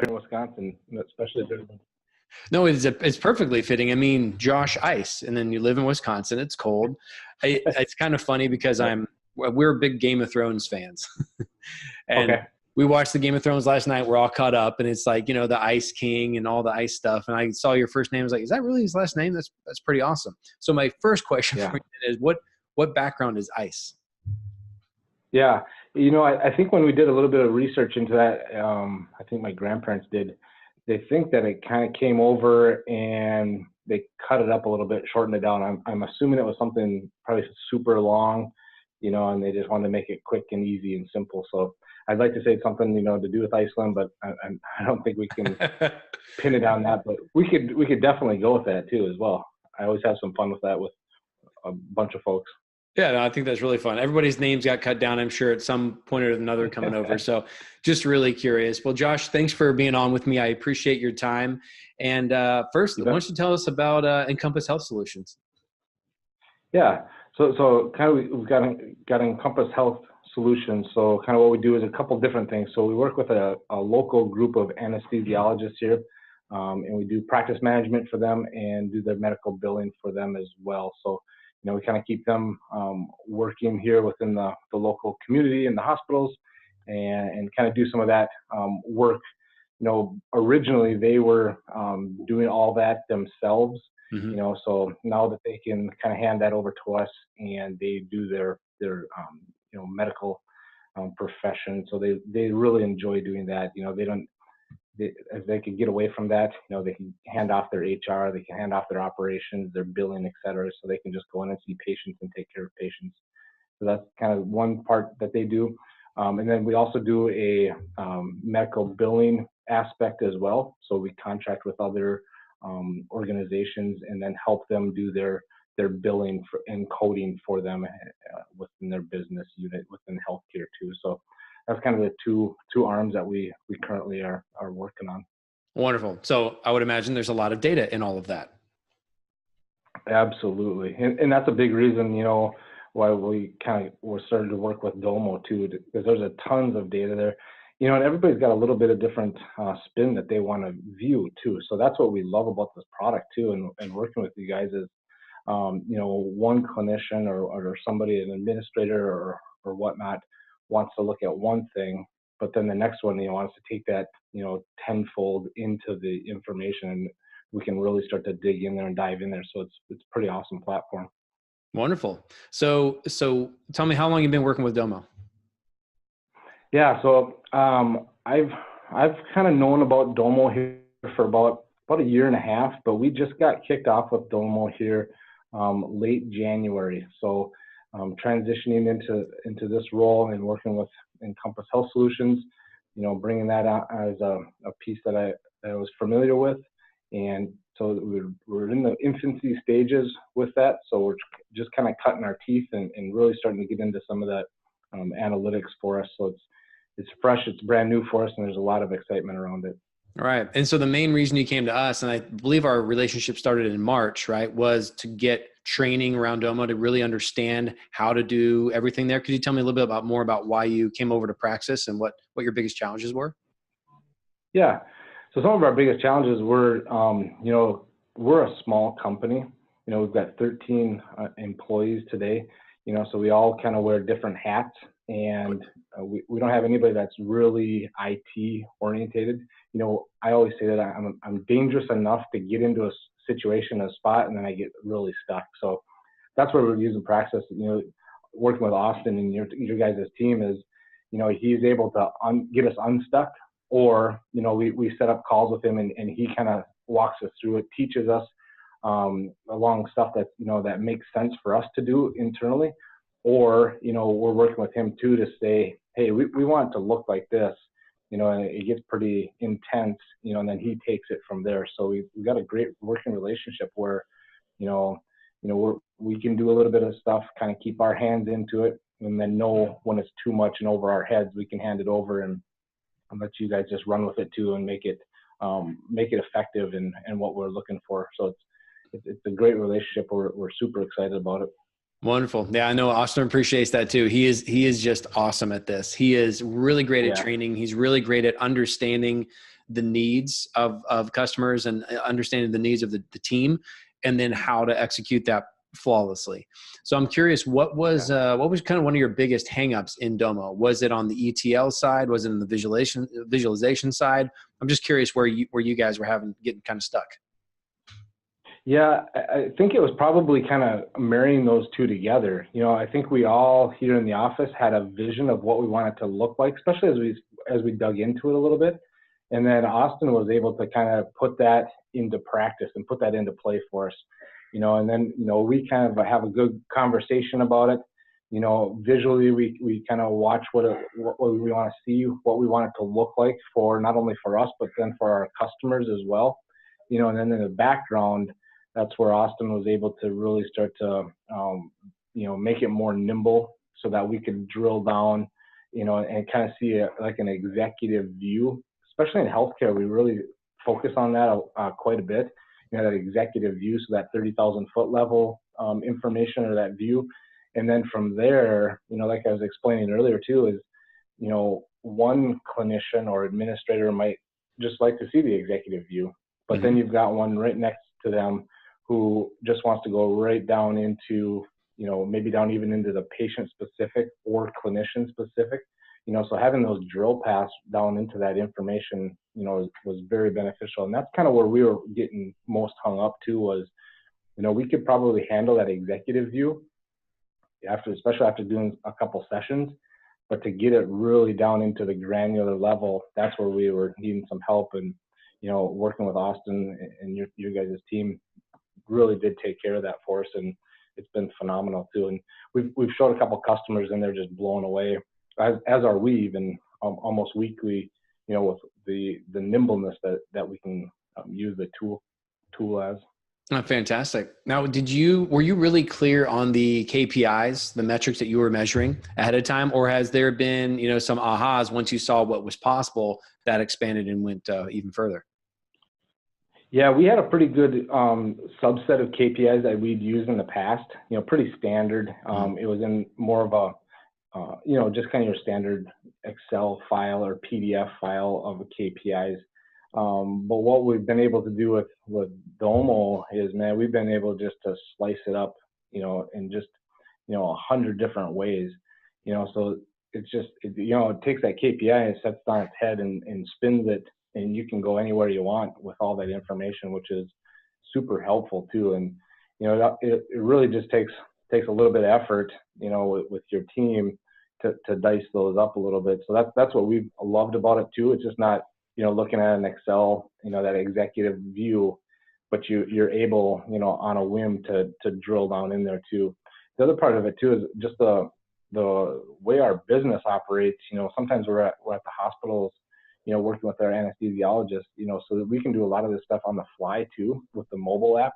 in Wisconsin, especially. No, it's perfectly fitting. I mean, Josh Ice, and then you live in Wisconsin. It's cold. It's kind of funny because we're big Game of Thrones fans, and we watched the Game of Thrones last night. We're all caught up, and it's like, the Ice King and all the ice stuff. And I saw your first name. I was like, is that really his last name? That's pretty awesome. So my first question for you is, what background is Ice? Yeah, I think when we did a little bit of research into that, I think my grandparents did. They think that it kind of came over and they cut it up a little bit, shortened it down. I'm assuming it was something probably super long, and they just wanted to make it quick and easy and simple. So I'd like to say it's something, to do with Iceland, but I don't think we can pin it on that. But we could definitely go with that too as well. I always have some fun with that with a bunch of folks. Yeah, no, I think that's really fun. Everybody's names got cut down, I'm sure, at some point or another coming over. So just really curious. Well, Josh, thanks for being on with me. I appreciate your time. And first, why don't you tell us about Encompass Health Solutions? Yeah. So kind of we've got Encompass Health Solutions. So kind of what we do is a couple different things. So we work with a local group of anesthesiologists here, and we do practice management for them and do their medical billing for them as well. So we kind of keep them working here within the local community and the hospitals, and kind of do some of that work. Originally they were doing all that themselves, so now that they can kind of hand that over to us and they do their medical profession. So they really enjoy doing that. If they could get away from that, they can hand off their HR, they can hand off their operations, their billing, et cetera, so they can just go in and see patients and take care of patients. So that's kind of one part that they do. And then we also do a medical billing aspect as well. So we contract with other organizations and then help them do their billing and coding for them within their business unit within healthcare too. So that's kind of the two arms that we currently are working on. Wonderful. So I would imagine there's a lot of data in all of that. Absolutely. And that's a big reason, why we we're starting to work with Domo too, because there's a tons of data there, and everybody's got a little bit of different spin that they want to view too. So that's what we love about this product too. And working with you guys is, one clinician or somebody, an administrator or whatnot, wants to look at one thing, but then the next one, wants to take that, tenfold into the information, and we can really start to dig in there and dive in there. So it's a pretty awesome platform. Wonderful. So tell me, how long you've been working with Domo? Yeah. So I've kind of known about Domo here for about a year and a half, but we just got kicked off with Domo here late January. So transitioning into this role and working with Encompass Health Solutions, bringing that out as a piece that I was familiar with. And so we're in the infancy stages with that. So we're just kind of cutting our teeth and really starting to get into some of that analytics for us. So it's fresh, it's brand new for us, and there's a lot of excitement around it. All right. And so the main reason you came to us, and I believe our relationship started in March, right, was to get training around Domo to really understand how to do everything there. Could you tell me a little bit more about why you came over to Praxis and what your biggest challenges were? Yeah. So some of our biggest challenges were, we're a small company. We've got 13 employees today, so we all kind of wear different hats, and we don't have anybody that's really IT orientated. I always say that I'm dangerous enough to get into a situation, a spot, and then I get really stuck. So that's where we're using Praxis. Working with Austin and your guys' team is, he's able to get us unstuck, or we set up calls with him and he kind of walks us through it, teaches us along stuff that that makes sense for us to do internally, or we're working with him too to say, hey, we want it to look like this. And it gets pretty intense, and then he takes it from there. So we've got a great working relationship where, we can do a little bit of stuff, kind of keep our hands into it, and then know when it's too much and over our heads, we can hand it over and let you guys just run with it too and make it effective in what we're looking for. So it's a great relationship. We're super excited about it. Wonderful. Yeah, I know Austin appreciates that too. He is just awesome at this. He is really great at training. He's really great at understanding the needs of customers and understanding the needs of the team, and then how to execute that flawlessly. So I'm curious, what was kind of one of your biggest hangups in Domo? Was it on the ETL side? Was it in the visualization side? I'm just curious where you guys were getting kind of stuck. Yeah, I think it was probably kind of marrying those two together. I think we all here in the office had a vision of what we wanted to look like, especially as we dug into it a little bit. And then Austin was able to kind of put that into practice and put that into play for us. And then, we kind of have a good conversation about it. Visually, we kind of watch what we want to see, what we want it to look like for not only for us, but then for our customers as well. And then in the background, that's where Austin was able to really start to, make it more nimble so that we could drill down, and kind of see like an executive view. Especially in healthcare, we really focus on that quite a bit. That executive view, so that 30,000 foot level information or that view. And then from there, like I was explaining earlier too, is, one clinician or administrator might just like to see the executive view, but then you've got one right next to them who just wants to go right down into, maybe down even into the patient specific or clinician specific. So having those drill paths down into that information, was very beneficial. And that's kind of where we were getting most hung up to was, we could probably handle that executive view especially after doing a couple sessions, but to get it really down into the granular level, that's where we were needing some help. And, working with Austin and your guys' team really did take care of that for us. And it's been phenomenal too. And we've showed a couple customers and they're just blown away, as are we, even almost weekly, with the nimbleness that we can use the tool as. Oh, fantastic. Now, were you really clear on the KPIs, the metrics that you were measuring ahead of time, or has there been, some ahas once you saw what was possible that expanded and went even further? Yeah, we had a pretty good subset of KPIs that we'd used in the past, pretty standard. It was in more of a, just kind of your standard Excel file or PDF file of KPIs. But what we've been able to do with Domo is, man, we've been able just to slice it up, in just, 100 different ways, so it's just, it takes that KPI and sets it on its head and spins it, and you can go anywhere you want with all that information, which is super helpful too. And, it really just takes a little bit of effort, with your team to dice those up a little bit. So that's what we've loved about it too. It's just not, looking at an Excel, that executive view, but you're able, on a whim to drill down in there too. The other part of it too is just the way our business operates. Sometimes we're at the hospitals, working with our anesthesiologists, so that we can do a lot of this stuff on the fly too with the mobile app.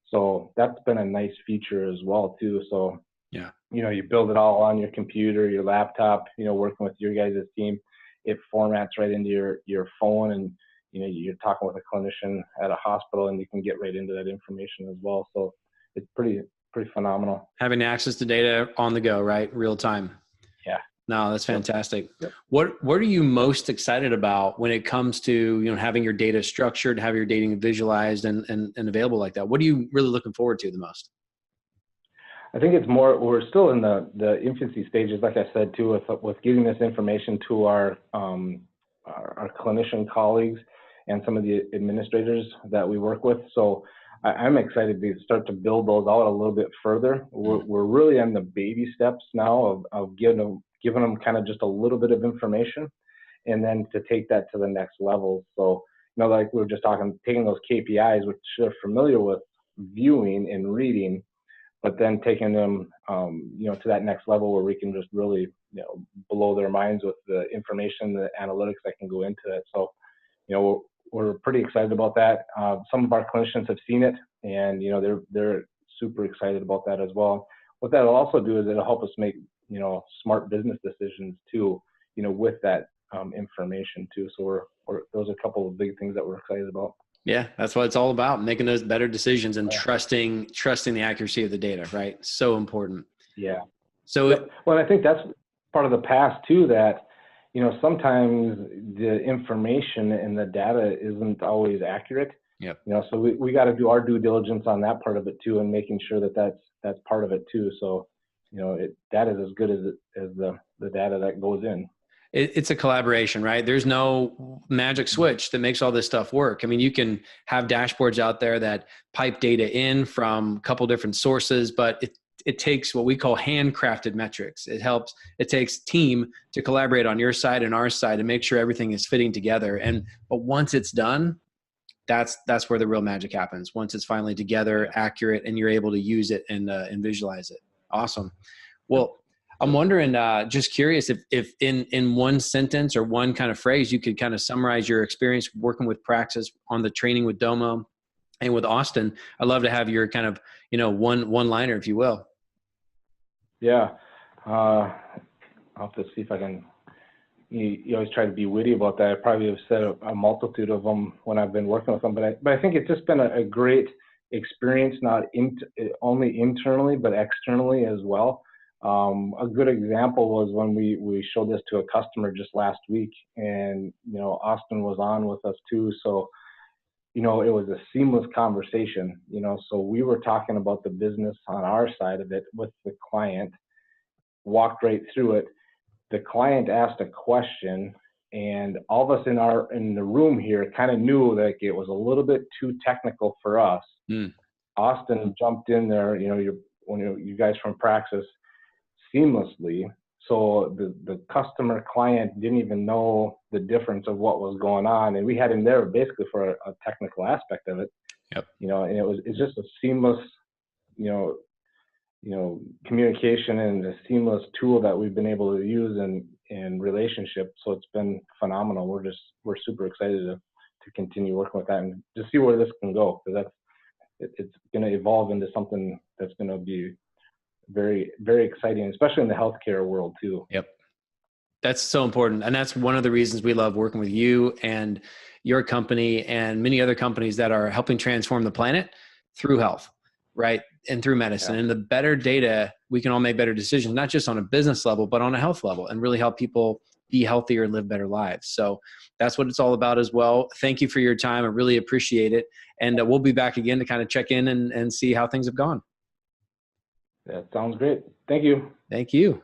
So that's been a nice feature as well too. So, yeah, you build it all on your computer, your laptop, working with your guys' team. It formats right into your phone, and you're talking with a clinician at a hospital, and you can get right into that information as well. So it's pretty phenomenal. Having access to data on the go, right? Real time. Yeah. No, that's fantastic. Yep. What are you most excited about when it comes to, having your data structured, have your data visualized and available like that? What are you really looking forward to the most? I think it's more, we're still in the infancy stages, like I said, too, with getting this information to our clinician colleagues and some of the administrators that we work with. So I'm excited to start to build those out a little bit further. We're really on the baby steps now of giving them kind of just a little bit of information, and then to take that to the next level. So, like we were just talking, taking those KPIs, which they're familiar with viewing and reading, but then taking them, to that next level where we can just really, blow their minds with the information, the analytics that can go into it. So, we're pretty excited about that. Some of our clinicians have seen it, and, they're super excited about that as well. What that'll also do is it'll help us make, smart business decisions too, with that information too. So those are a couple of big things that we're excited about. Yeah, that's what it's all about, making those better decisions and trusting the accuracy of the data, right? So important. Yeah. So, well, I think that's part of the past too, that, sometimes the information and the data isn't always accurate. Yep. So we got to do our due diligence on that part of it too, and making sure that that's part of it too. So, that is as good as the data that goes in. It's a collaboration, right? There's no magic switch that makes all this stuff work. I mean, you can have dashboards out there that pipe data in from a couple different sources, but it takes what we call handcrafted metrics. It takes team to collaborate on your side and our side and make sure everything is fitting together. But once it's done, that's where the real magic happens. Once it's finally together, accurate, and you're able to use it and visualize it. Awesome. Well, I'm wondering, just curious if in one sentence or one kind of phrase, you could kind of summarize your experience working with Praxis on the training with Domo and with Austin. I'd love to have your kind of, one-liner, if you will. Yeah. I'll have to see if I can, you always try to be witty about that. I probably have said a multitude of them when I've been working with them, but I think it's just been a great experience, not only internally, but externally as well. A good example was when we showed this to a customer just last week, and Austin was on with us too. So it was a seamless conversation. So we were talking about the business on our side of it with the client, walked right through it. The client asked a question, and all of us in the room here kind of knew that it was a little bit too technical for us. Austin jumped in there, you guys from Praxis, seamlessly. So the customer client didn't even know the difference of what was going on, and we had him there basically for a technical aspect of it. Yep. And it's just a seamless, communication and a seamless tool that we've been able to use in relationship. So it's been phenomenal. We're super excited to continue working with that and to see where this can go, because it's going to evolve into something that's going to be very, very exciting, especially in the healthcare world too. Yep. That's so important. And that's one of the reasons we love working with you and your company and many other companies that are helping transform the planet through health, right? And through medicine. Yeah. And the better data, we can all make better decisions, not just on a business level, but on a health level, and really help people be healthier and live better lives. So that's what it's all about as well. Thank you for your time. I really appreciate it. And we'll be back again to kind of check in and see how things have gone. That sounds great. Thank you. Thank you.